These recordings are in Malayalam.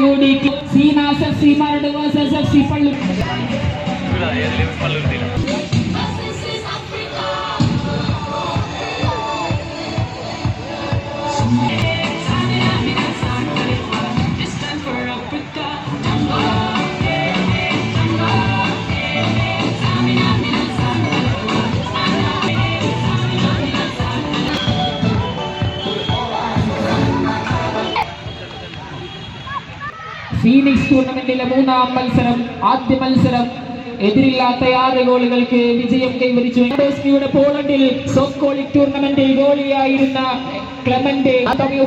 കൂടി Seenas F C Maradu versus F C Pallur. Phoenix ടൂർണമെന്റിലെ മൂന്നാം മത്സരം. ആദ്യ മത്സരം എതിരില്ലാത്ത 6 ഗോളുകൾക്ക് വിജയം കൈവരിച്ചു. യുടെ പോളണ്ടിൽ സോക്കോളിക് ടൂർണമെന്റിൽ ഗോളിയായിരുന്ന Clement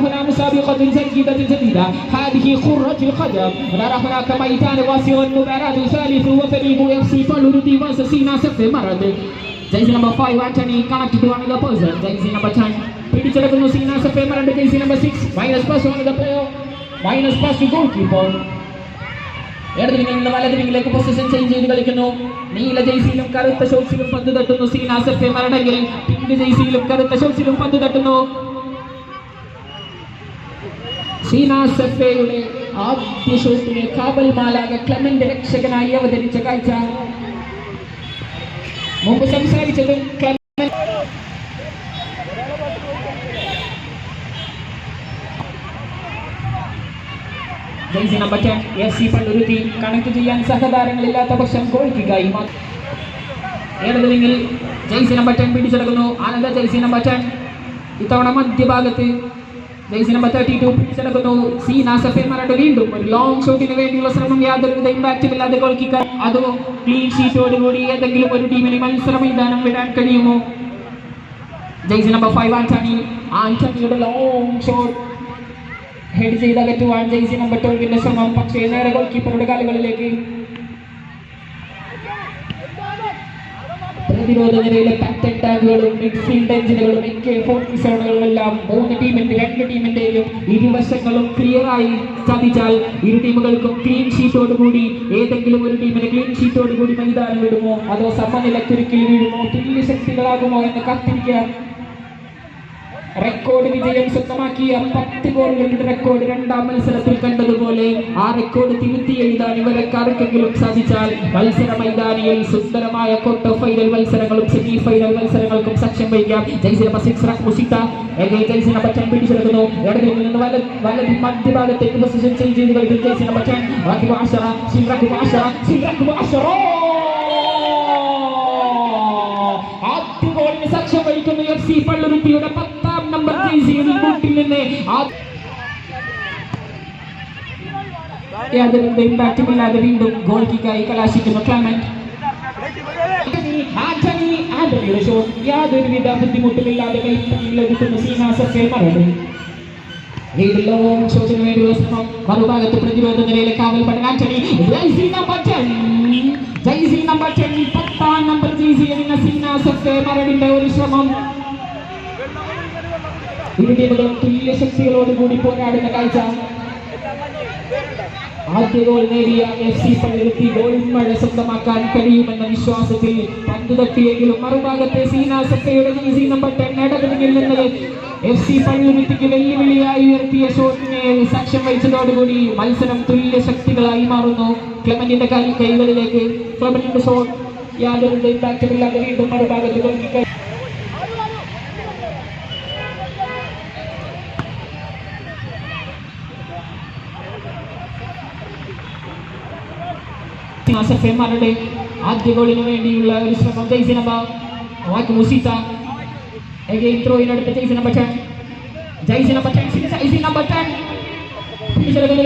هنا مسابقة جديدة جديدة هذه كرة القدم. نرى هناك ميدان واسع المباراة الثالث وفريق FC Palurudi vs Sinas FC Marad. Jersey number 5 Anthony connected to another person. Jersey number 10 പിടിച്ചെടുക്കുന്നു Sinas FC Marad. Jersey number 6 minus pass on the player. Minus pass to goalkeeper. ഇടത് വിങ്ങിൽ നിന്ന് വലത് വിങ്ങിലേക്ക് പൊസിഷൻ ചേഞ്ച് ചെയ്ത് കളിക്കുന്നു. നീല ജെയ്സിയിലും കറുത്ത ഷോർട്സിലും പന്ത് തട്ടുന്നു സീനാസ് എഫ് എ മരടെങ്കിൽ. പിങ്ക് ജെയ്സിയിലും കറുത്ത ഷോർട്സിലും പന്ത് തട്ടുന്നു. സീനാസ് എഫ് എയുടെ ആദ്യ ഷോട്ടിനെ കാബൽ മാലാക ക്ലെമന്റ് രക്ഷകനായി അവതരിച്ച കാഴ്ച. മുമ്പ് സംസാരിച്ചതും ജെയ്സി നമ്പർ 10 FC പള്ളുരുത്തി കണക്ട് ചെയ്യാൻ സഹതാരങ്ങളില്ലാത്ത പക്ഷം ഗോൾ കിക്കായി. ഇടത് വിങ്ങിൽ ജെയ്സി നമ്പർ 10 പിടിച്ചെടുക്കുന്നു. ആനന്ദ ജെയ്സി നമ്പർ 10 ഇത്തവണ മധ്യഭാഗത്ത് ജെയ്സി നമ്പർ 32 പിടിച്ചെടുക്കുന്നു. സീനാസ് എഫ് എ മരട് വീണ്ടും ഒരു ലോങ് ഷോട്ടിന് വേണ്ടിയുള്ള ശ്രമം. യാതൊരുവിധ ഇമ്പാക്റ്റും ഇല്ലാതെ ഗോൾ കിക്ക്. അതോ ക്ലീൻ ഷീറ്റോടുകൂടി ഏതെങ്കിലും ഒരു ടീമിന് മത്സര മൈതാനം വിടാൻ കഴിയുമോ? ജെയ്സി നമ്പർ 5 ആന്റണിയുടെ ലോങ് ഷോട്ട് ഹെഡ് ചെയ്ത് അകറ്റുവാൻ ജെയ്സി നമ്പർ 12 ശ്രമം. പക്ഷേ നേരെ ഗോൾ കീപ്പറുടെ കാലുകളിലേക്ക്. പ്രതിരോധ നിരയിലെ പാറ്റൻ ടാഗുകളും മിഡ്ഫീൽഡ് എഞ്ചിനുകളും AK-47 എല്ലാം 2 ടീമിന്റെയും ഇരുവശങ്ങളും ക്ലിയറായി സ്ഥാപിച്ചാൽ ഇരു ടീമുകൾക്കും ക്ലീൻ ഷീറ്റോടുകൂടി ഏതെങ്കിലും ഒരു ടീമിന് ക്ലീൻ ഷീറ്റോടുകൂടി മൈതാനം വിടുമോ അതോ സമനിലക്കുരുക്കിൽ വീഴുമോ, തുല്യ ശക്തികളാകുമോ എന്ന് കാത്തിരിക്കാം. റെക്കോർഡ് വിജയം സ്വന്തമാക്കിയ 10 ഗോളുകളുടെ റെക്കോർഡ് രണ്ടാം മത്സരത്തിൽ കണ്ടതുപോലെ ആ റെക്കോർഡ് തിരുത്തി എഴുതാൻ ഇവരെക്കാർക്കെങ്കിലും സാധിച്ചാൽ മത്സര മൈതാനിയിൽ സുന്ദരമായ ക്വാർട്ടർ ഫൈനൽ മത്സരങ്ങളും സെമി ഫൈനൽ മത്സരങ്ങൾക്കും സാക്ഷ്യം വഹിക്കാം. ജെയ്സി നമ്പർ 6 മുഷിത്ത ജെയ്സി നമ്പർ 10 പിടിച്ചെടുക്കുന്നു. ഇടതിൽ നിന്ന് വലത് മധ്യഭാഗത്തേക്ക് പൊസിഷൻ ചേഞ്ച് ചെയ്ത് കളിക്കും ജെയ്സി നമ്പർ 10. ആദ്യ ഗോളിന് സാക്ഷ്യം വഹിക്കുന്നു FC പള്ളുരുത്തിയുടെ 10ാം നമ്പർ ജെയ്സിയിൽ നിന്ന്. യാതൊരു ഇമ്പാക്റ്റുമില്ലാതെ വീണ്ടും ഗോൾ കിക്കായി കലാശിക്കുന്നു ക്ലെമന്റ്. ആന്റണിയുടെ ഷോട്ട് യാതൊരുവിധ ബുദ്ധിമുട്ടുമില്ലാതെ കൈപ്പിടിയിലെടുക്കുന്ന Seenas F A Maradu. Long ഷോട്ടിന് വേണ്ടിയുള്ള ശ്രമം. മറുഭാഗത്ത് പ്രതിരോധ നിരയിലെ കാവൽ പടൻ ആന്റണി. ജെയ്സി നമ്പർ 10 10ാം നമ്പർ ജെയ്സി എന്ന സീനാസ് എഫ് എ മരടിന്റെ ഒരു ശ്രമം. ഇരു ടീമുകളും തുല്യ ശക്തികളോടുകൂടി പോരാടുന്ന കാഴ്ച. ആദ്യ ഗോൾ നേടിയ FC പള്ളുരുത്തി ഗോൾ മഴ സ്വന്തമാക്കാൻ കഴിയുമെന്ന വിശ്വാസത്തിൽ പന്ത് തട്ടിയെങ്കിലും മറുഭാഗത്തെ സീനാസ് എഫ് എയുടെ ജെയ്സി നമ്പർ 10 ഇടതുവിങ്ങിൽ നിന്ന് FC പള്ളുരുത്തിക്ക് വെല്ലുവിളിയായി ഉയർത്തിയ ഷോട്ടിനെ സാക്ഷ്യം വഹിച്ചതോടുകൂടി മത്സരം തുല്യ ശക്തികളായി മാറുന്നു. ക്ലെമന്റിന്റെ കൈകളിലേക്ക്. ക്ലെമന്റിന്റെ ഷോട്ട് യാതൊരു ഇമ്പാക്റ്റുമില്ലാതെ വീണ്ടും മറുഭാഗത്ത് ഗോൾ കിക്ക്. മരട് ആദ്യ ഗോളിന് വേണ്ടിയുള്ള ഒരു ശ്രമം. ജെയ്സി നമ്പർ മുസിത്ത ത്രോയിനടുത്ത് ജെയ്സി നമ്പർ 10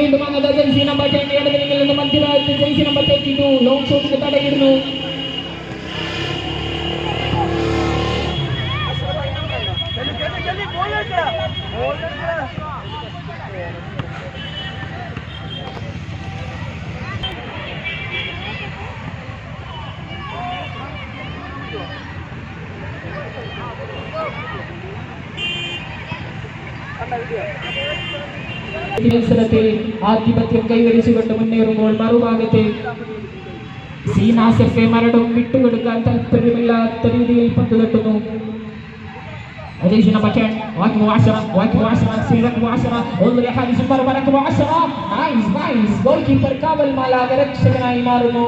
വീണ്ടും വന്നത് ജെയ്സി നമ്പർ 10 ഇടതിൽ നിന്ന് മധ്യഭാഗത്ത് ജെയ്സി നമ്പർ 32 ലോങ് ഷോട്ടിന് തടയിടുന്നു. മത്സരത്തിൽ ആധിപത്യം കൈവരിച്ചുകൊണ്ട് മുന്നേറുമ്പോൾ മറുഭാഗത്ത് സീനാസ് എഫ് എ മരടും വിട്ടുകൊടുക്കാൻ താല്പര്യമില്ലാത്ത രീതിയിൽ പന്ത് തട്ടുന്നു. جايزة نمبر 10 رقم 10 رقم 10 في رقم 10 انظر يا حارس المرمى رقم 10 نايس ഗോൾ കീപ്പർ കാവൽ മാലാഖ രക്ഷകനായി മാറുന്നു.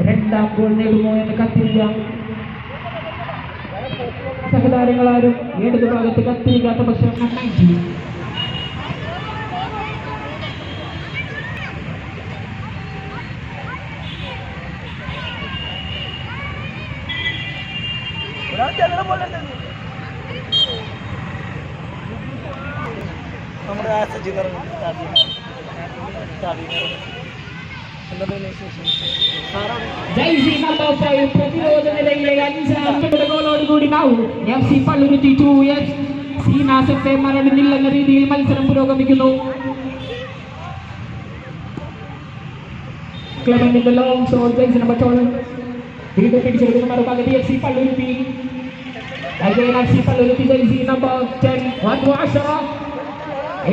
രണ്ടാം ഗോൾ നേടുമോ എന്ന് കത്തിരിക്കാം. സഹതാരങ്ങളാരും ഇടതു ഭാഗത്ത് കത്തിരിക്കാത്ത പക്ഷം പ്രതിരോധ നിലയിലെ 5 ഗോളോടുകൂടി FC പള്ളുരുത്തി 2 സീനാസത്തെ മരടുന്നില്ലെന്ന രീതിയിൽ മത്സരം പുരോഗമിക്കുന്നു. ക്ലബിന്റെ ലോങ് ഷോട്ട് ജേഴ്സി നമ്പർ 12 വീണ്ടും പിടിച്ചെടുക്കുന്ന മറുഭാഗത്ത് FC Palluruthy. FC Palluruthy jersey number 10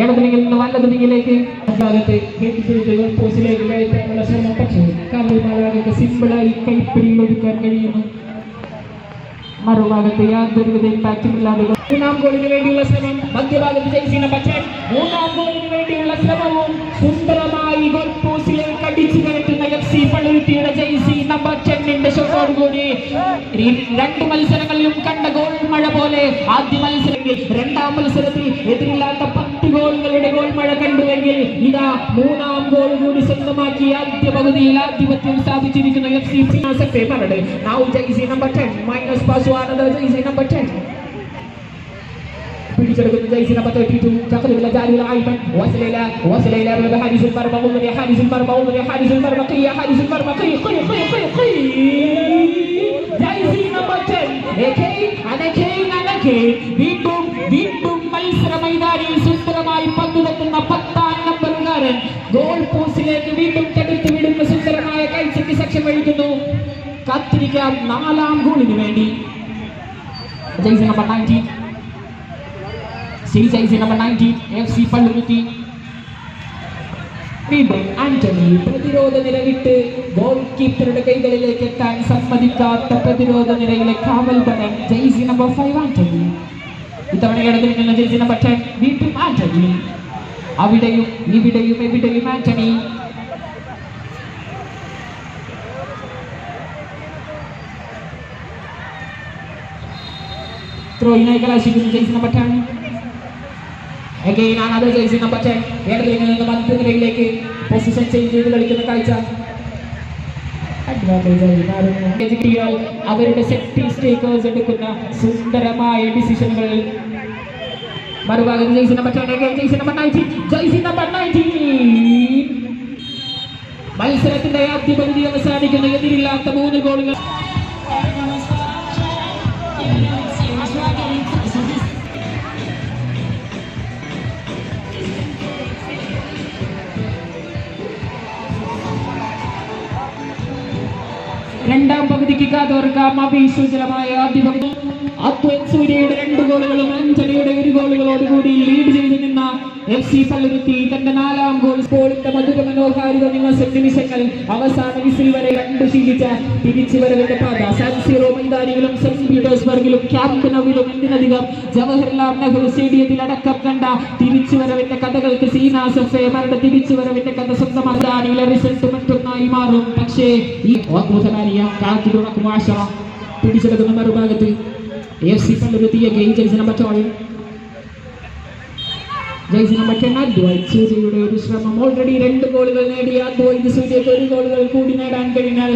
ഇടതുനിങ്ങിൽ നിന്ന് വലതുനിങ്ങിലേക്ക് ഭാഗത്ത് പോസ്റ്റിലേക്ക് കയറ്റാനുള്ള ശ്രമം, പക്ഷേ കാവൽ മാലാഖയ്ക്ക് സിമ്പിളായി കൈപ്പിടിയിൽ ഒതുക്കാൻ കഴിയുന്നു. മറുഭാഗത്ത് യാതൊരുവിധ ഇമ്പാക്റ്റും ഇല്ലാതെ മൂന്നാം ഗോളിന് വേണ്ടിയുള്ള ശ്രമം മധ്യഭാഗത്ത് ജേഴ്സി നമ്പർ 10 മൂന്നാം ഗോളിന് വേണ്ടിയുള്ള ശ്രമവും സുന്ദരമായി ഗോൾ പോസ്റ്റിലേക്ക് അടിച്ചു കയറ്റുന്ന FC പള്ളുരുത്തിയുടെ ജേഴ്സി നമ്പർ 10ന്റെ ഷോട്ടോടുകൂടി 2 മത്സരങ്ങളിലും കണ്ട ഗോൾ മഴ പോലെ ആദ്യ മത്സരത്തിൽ രണ്ടാം മത്സരത്തിൽ എതിരില്ലാത്ത 10 ഗോളുകളുടെ ഗോൾ മഴ കണ്ടുവെങ്കിൽ ഇതാ മൂന്നാം ഗോൾ കൂടി സ്വന്തമാക്കി ആദ്യ പകുതിയിൽ ആധിപത്യം സ്ഥാപിച്ചിരിക്കുന്ന FC സീനാസത്തെ Maradu. Now jersey number 10 minus pass to another jersey number 10 പിടിച്ചെടുക്കുന്ന ജേഴ്സി നമ്പർ 32 ചക്രവില ജാലില ഐമൻ വസലയില ഹാരിസുൽ മർമ ഉള്ളി ഹാരിസുൽ മർമ ജേഴ്സി നമ്പർ 10 വീണ്ടും മത്സര മൈതാനിയിൽ സുന്ദരമായി പന്തുതട്ടുന്ന 10ാം നമ്പറുകാരൻ ഗോൾ പോസ്റ്റിലേക്ക് വീണ്ടും തടുത്തു വിടുന്ന സുന്ദരമായ കാഴ്ചയ്ക്ക് സാക്ഷ്യം വഹിക്കുന്നു. കാത്തിരിക്കാം 4ാം ഗോളിന് വേണ്ടി. Jersey number 19 jersey number 19 FC Palluruthy. വീണ്ടും ആന്റണി പ്രതിരോധ നിര വിട്ട് ഗോൾ കീപ്പറുടെ കൈകളിലേക്ക് എത്താൻ സമ്മതിക്കാത്ത പ്രതിരോധ നിരയിലെ കാവൽ ഭടൻ ജേഴ്സി നമ്പർ 5 ആന്റണി. ഇത്തവണ ഇടതിരിക്കുന്ന ജേഴ്സി നമ്പർ 10 വീണ്ടും ആന്റണി. അവിടെയും എവിടെയും Antony. ത്രോയിനായി കലാശിക്കുന്ന jersey number 10. Again another jersey number 10 ഇടതിൽ നിന്ന് മധ്യനിരയിലേക്ക് പൊസിഷൻ ചേഞ്ച് ചെയ്ത് കളിക്കുന്ന കാഴ്ച അവരുടെ സെറ്റ് പീസ് എടുക്കുന്ന സുന്ദരമായ ഡിസിഷനുകൾ. മറുഭാഗത്ത് ജേഴ്സി നമ്പർ 10 ജേഴ്സി നമ്പർ 19 മത്സരത്തിന്റെ ആദ്യ പകുതി അവസാനിക്കുന്ന എതിരില്ലാത്ത 3 ഗോളുകൾ. രണ്ടാം പകുതിക്ക് കാതോർക്കാം അഭിസുചരമായ ആദ്യ പകുതി. സൂര്യയുടെ 2 ഗോളുകളും ആന്റണിയുടെ 1 ഗോളുകളോടുകൂടി ലീഡ് ചെയ്ത് നിന്ന FC പള്ളുരുത്തി തന്റെ 4ാം ഗോളിന്റെ മധുര മനോഹാരിത നിമിഷങ്ങൾ അവസാന വിസിൽ വരെ കണ്ടു ശീലിച്ച തിരിച്ചുവരവിന്റെ പാത സാൻ സീറോ മൈതാനിയിലും സെന്റ് പീറ്റേഴ്സ്ബർഗിലും ക്യാമ്പ് നൗവിലും എന്തിനധികം ജവഹർലാൽ നെഹ്റു സ്റ്റേഡിയത്തിൽ അടക്കം കണ്ട തിരിച്ചുവരവിന്റെ കഥകൾക്ക് സീനാസഫെ മരുടെ തിരിച്ചുവരവിന്റെ കഥ സ്വന്തം മൈതാനിയിലെ റിസൾട്ട് മറ്റൊന്നായി മാറും. പക്ഷേ ഈ പിടിച്ചെടുക്കുന്ന മറുഭാഗത്ത് FC പള്ളുരുത്തിയെ jersey number 12 jersey number 10 Advaith സൂര്യയുടെ ഒരു ശ്രമം. ഓൾറെഡി 2 ഗോളുകൾ നേടിയ അദ്വൈത് സൂര്യക്ക് 1 ഗോളുകൾ കൂടി നേടാൻ കഴിഞ്ഞാൽ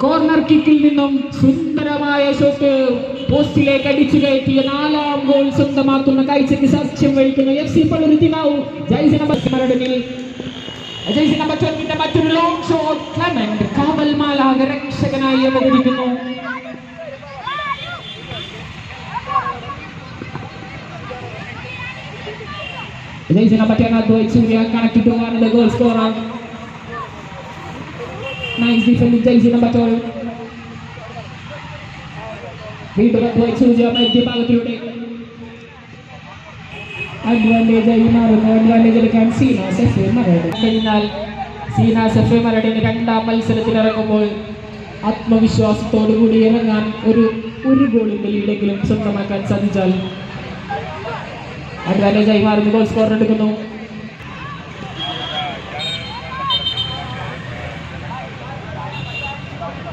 കോർണർ കിക്കിൽ നിന്നും സുന്ദരമായ ഷോട്ട് പോസ്റ്റിലേക്ക് അടിച്ചു കയറ്റിയ 4ാം ഗോൾ സ്വന്തമാക്കുന്ന കാഴ്ചയ്ക്ക് സാക്ഷ്യം വഹിക്കുന്ന FC പള്ളുരുത്തി. ജേഴ്സി നമ്പർ മരടനിൽ ജേഴ്സി നമ്പർ 12 മറ്റൊരു ലോങ് ഷോട്ട്. ക്ലെമന്റ് കാവൽ മാലാഖ രക്ഷകനായി അവതരിക്കുന്നു. Jersey number 10 Advaith Surya connected to one of the goal scorer. Nice defending jersey number 12. വീണ്ടും അദ്വൈത് സൂര്യ മധ്യഭാഗത്തിലൂടെ അഡ്വാൻറ്റേജ് ആയി മാറുന്നു. അഡ്വാൻറ്റേജ് എടുക്കാൻ സീനാസ് എഫ് എ മരട് കഴിഞ്ഞാൽ സീനാസ് എഫ് എ മരടിന് രണ്ടാം മത്സരത്തിൽ ഇറങ്ങുമ്പോൾ ആത്മവിശ്വാസത്തോടു കൂടി ഇറങ്ങാൻ ഒരു ഗോളിന്റെ ലീഡെങ്കിലും സ്വന്തമാക്കാൻ സാധിച്ചാൽ അഡ്വാൻറ്റേജ് ആയി മാറുന്നു. ഗോൾ സ്കോർ എടുക്കുന്നു.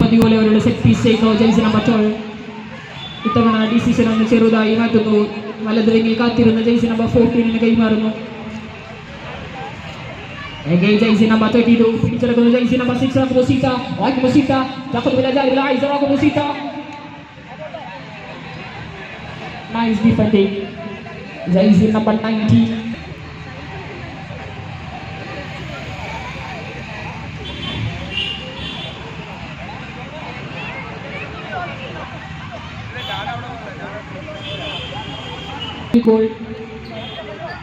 പതിപോലെ അവരുടെ സെറ്റ് പീസ് ചെയ്യുന്നു. ജെയ്സി നമ്പർ 12 ഇത്തവണ ഡിസിഷൻ ഒന്ന് ചെറുതായി മാറ്റുന്നു. വലത് വിങ്ങിൽ കാത്തിരുന്ന ജെയ്സി നമ്പർ 14 കൈമാറുന്നു. ജെയ്സി നമ്പർ 32 പിടിച്ചെടുക്കുന്നു. Jaicy number 6 Musita تاخذ الى جانب العايز راكو Musita. Nice defending. Jayzee number 90.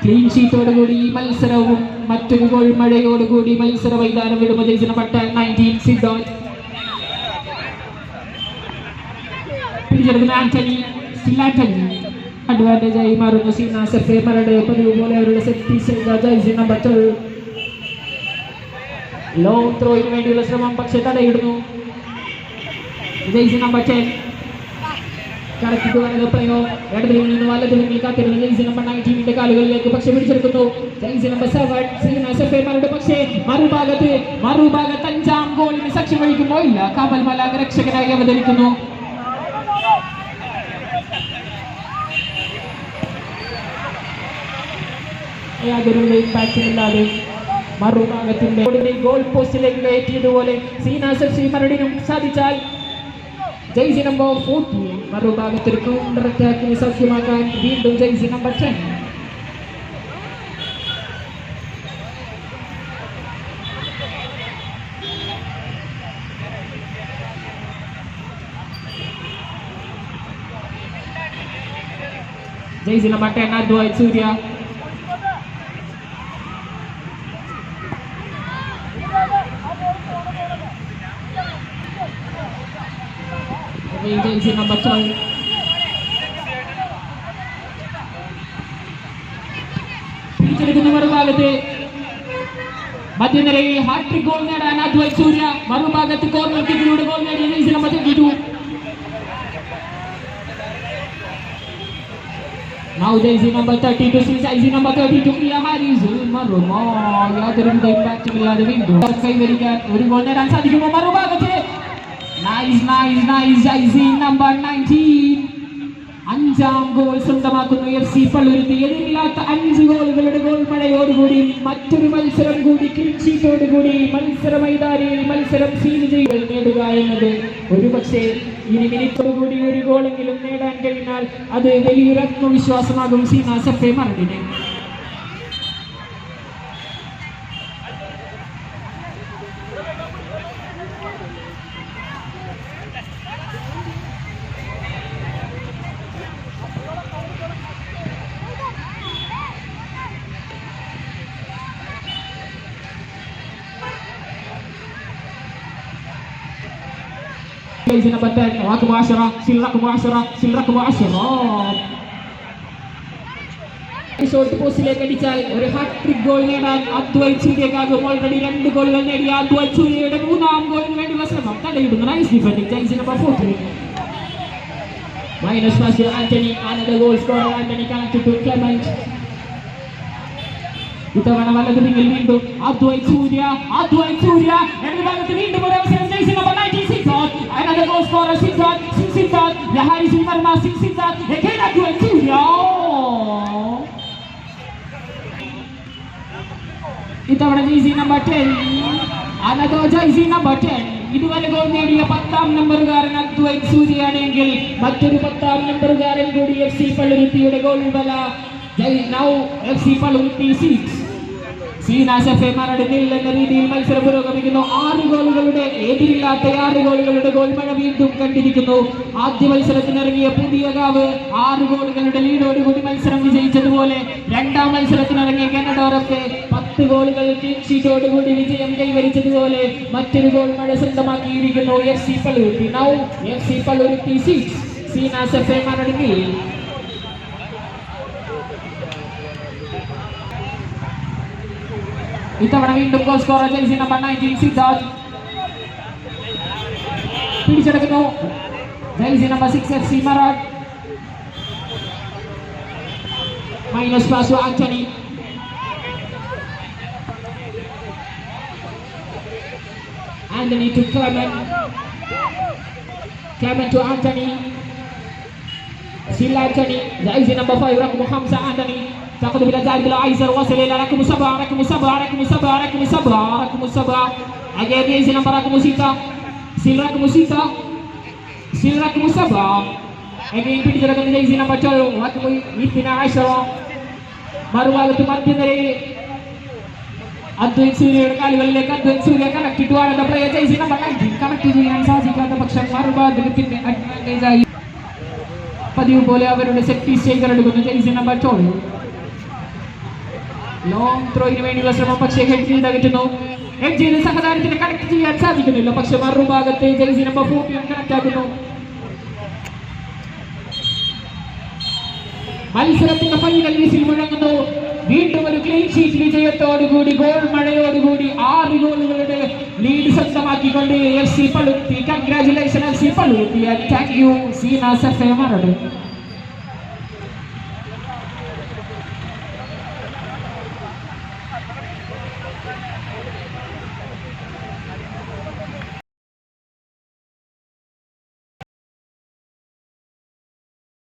Clean ഷീറ്റോടുകൂടി ഈ മത്സരവും മറ്റൊരു ഗോൾ മഴയോടുകൂടി മത്സര മൈതാനം വിടുമ്പോൾ ജെയ്സി നമ്പർ 19 സിദ്ധാർത്ഥ് പിടിച്ചെടുക്കുന്ന ആന്റണി. അഡ്വാൻറ്റേജ് ആയി മാറുന്നു. സീനാസ് എഫ് എ മരട് പതിവ് പോലെ അവരുടെ സെറ്റ് പീസ് ചെയ്ത ജെയ്സി നമ്പർ 12 ലോങ് ത്രോയിന് വേണ്ടിയുള്ള ശ്രമം പക്ഷെ തടയിടുന്നു. ജെയ്സി നമ്പർ 10 ഇടതുവിൽ നിന്ന് വലതു വിങ്ങിൽ കാത്തിരുന്ന ജെയ്സി നമ്പർ 19 കാലുകളിലേക്ക് പക്ഷെ പിടിച്ചെടുക്കുന്നു. Jaicy number 7 Seena's F A Maradu പക്ഷേ മറുഭാഗത്ത് അഞ്ചാം ഗോളിന് സാക്ഷ്യം വഹിക്കുമോ ഇല്ല. കമൽ മലാങ് രക്ഷകനായി അവതരിക്കുന്നു. യാതൊരു ഇല്ലാതെ മറുഭാഗത്തിന്റെ ഗോൾ പോസ്റ്റിലേക്ക് കയറ്റിയതുപോലെ സീനാസ് എഫ് സി മരടിനും സാധിച്ചാൽ ജെയ്സി നമ്പർ 14 മറുഭാഗത്തൊരു കൗണ്ടർ അറ്റാക്കിനെ സൗഖ്യമാക്കാൻ വീണ്ടും ജെയ്സി നമ്പർ 10. ജെയ്സി നമ്പർ 10 അദ്വൈത് സൂര്യ. Jayzee number 12. പിടിച്ചെടുക്കുന്ന മറുഭാഗത്ത് മധ്യനിരയിൽ ഹാട്രിക് ഗോൾ നേടാൻ അദ്വൈത് സൂര്യ. മറുഭാഗത്ത് കോർണർ കിക്കിലൂടെ ഗോൾ നേടിയ Jaicy number 22. Now Jayzee number 32 Jayzee number 32 യാതൊരു ഇമ്പാക്റ്റും ഇല്ലാതെ വീണ്ടും കൈവരിക്കാൻ ഒരു ഗോൾ നേടാൻ സാധിക്കുമോ മറുഭാഗത്ത്. Nice Jayzee number 19 അഞ്ചാം ഗോൾ സ്വന്തമാക്കുന്നു എഫ് സി പള്ളുരുത്തി. എതിരില്ലാത്ത 5 ഗോളുകളുടെ ഗോൾ മഴയോടുകൂടി മറ്റൊരു മത്സരം കൂടി ക്ലീൻ ഷീറ്റോടുകൂടി മത്സര മൈതാനിയിൽ മത്സരം സീൽ ചെയ്യുക നേടുക എന്നത് ഒരുപക്ഷെ ഇനി മിനിറ്റോടുകൂടി ഒരു ഗോളെങ്കിലും നേടാൻ കഴിഞ്ഞാൽ അത് വലിയൊരു ആത്മവിശ്വാസമാകും സീനാസ് എഫ് എ മരടിന്. Jayzee number 10 رقم 10 سيل رقم 10 ഷോട്ട് പോസ്റ്റിലേക്ക് അടിച്ചാൽ ഒരു ഹാട്രിക് ഗോൾ നേടാൻ അദ്വൈത് സൂര്യക്കാകും. ഓൾറെഡി 2 ഗോളുകൾ നേടിയ അദ്വൈത് സൂര്യയുടെ 3ാം ഗോളിന് വേണ്ടിയുള്ള ശ്രമം തടയിടുന്നു. നൈസ് ഡിഫെൻഡിംഗ് ജെയ്സി number 14. Minus pass Anthony. another goal scorer Anthony connected to Clement. ഇത്തവണ വലത് വിങ്ങിൽ വീണ്ടും അദ്വൈത് സൂര്യ ഇടതുഭാഗത്ത് വീണ്ടും ഒരു അവസരം ജെയ്സി number 19 Siddharth. another goal scorer Siddharth ഹാരിസിൻ വർമ്മ സിദ്ധാർത്ഥ് again അദ്വൈത് സൂര്യ. ഇത്തവണ ജെയ്സി നമ്പർ 10 another ജെയ്സി നമ്പർ 10 ഇതുവരെ ഗോൾ നേടിയ 10ാം നമ്പറുകാരൻ അദ്വൈത് സൂര്യയാണെങ്കിൽ മറ്റൊരു 10ാം നമ്പറുകാരൻ കൂടി എഫ് സി പള്ളുരുത്തിയുടെ ഗോൾ ബല. Now FC Palluruthy 6 Seenas F A Maradu എന്ന രീതിയിൽ മത്സരം പുരോഗമിക്കുന്നു. 6 ഗോളുകളുടെ എതിരില്ലാത്ത 6 ഗോളുകളുടെ ഗോൾ മഴ വീണ്ടും കണ്ടിരിക്കുന്നു. ആദ്യ മത്സരത്തിനിറങ്ങിയ പുതിയ കാവ് 6 ഗോളുകളുടെ ലീഡോടുകൂടി മത്സരം വിജയിച്ചതുപോലെ 2ാം മത്സരത്തിനിറങ്ങിയ കനഡോറൊക്കെ 10 ഗോളുകൾ ക്ലീൻ ഷീറ്റോടുകൂടി വിജയം കൈവരിച്ചതുപോലെ മറ്റൊരു ഗോൾ മഴ സ്വന്തമാക്കിയിരിക്കുന്നു F C Palluruthy. Now FC Palluruthy 6 Seenas F A Maradu. ഇത്തവണ വീണ്ടും goal scorer jersey number 19 Siddharth പിടിച്ചെടുക്കുന്നു. Jersey number 6 FC Maradu. Minus pass to Anthony. Anthony to Clement. Clement to Anthony. Still Anthony, jersey number 5 رقم 5 Anthony تأخذ بلا جانب الأيسر وصل إلى رقم 7 رقم 7 رقم 7 رقم 7 رقم 7 again jersey number رقم 6 still رقم 6 still رقم 7 again പിടിച്ചെടുക്കുന്ന jersey number 12 رقم 12 മറുഭാഗത്ത് മധ്യനിരയിൽ അദ്വൈത് സൂര്യയുടെ കാലുകളിലേക്ക് അദ്വൈത് സൂര്യ കണക്ട് ഇട്ടുവാണ് പ്ലെയർ jersey number 19 കണക്ട് ചെയ്യാൻ സാധിക്കാത്ത പക്ഷം മറുഭാഗത്തിന്റെ അഡ്വാൻറ്റേജ് ആയി പതിവ് പോലെ അവരുടെ സെറ്റ് പീസ് ചെയ്തെടുക്കുന്നു ജേഴ്സി നമ്പർ 12. ലോങ് ത്രോയിന് വേണ്ടിയുള്ള ശ്രമം പക്ഷേ ഹെഡ് ചെയ്ത് അകറ്റുന്നു. ഹെഡ് ചെയ്ത് സഹതാരത്തിന് കണക്ട് ചെയ്യാൻ സാധിക്കുന്നില്ല. പക്ഷെ മറുഭാഗത്തെ ജേഴ്സി നമ്പർ 14 കണക്ട് ആക്കുന്നു. മത്സരത്തിന്റെ ഫൈനൽ വിസിൽ മുഴങ്ങുന്നു. വീണ്ടും ഒരു ക്ലീൻ ഷീറ്റ് വിജയത്തോടുകൂടി ഗോൾ മഴയോടുകൂടി 6 ഗോളുകളുടെ ലീഡ് സ്വന്തമാക്കിക്കൊണ്ട് FC Palluruthy. Congratulation FC Palluruthy. Thank you Seenas സഫേ മറഡ്.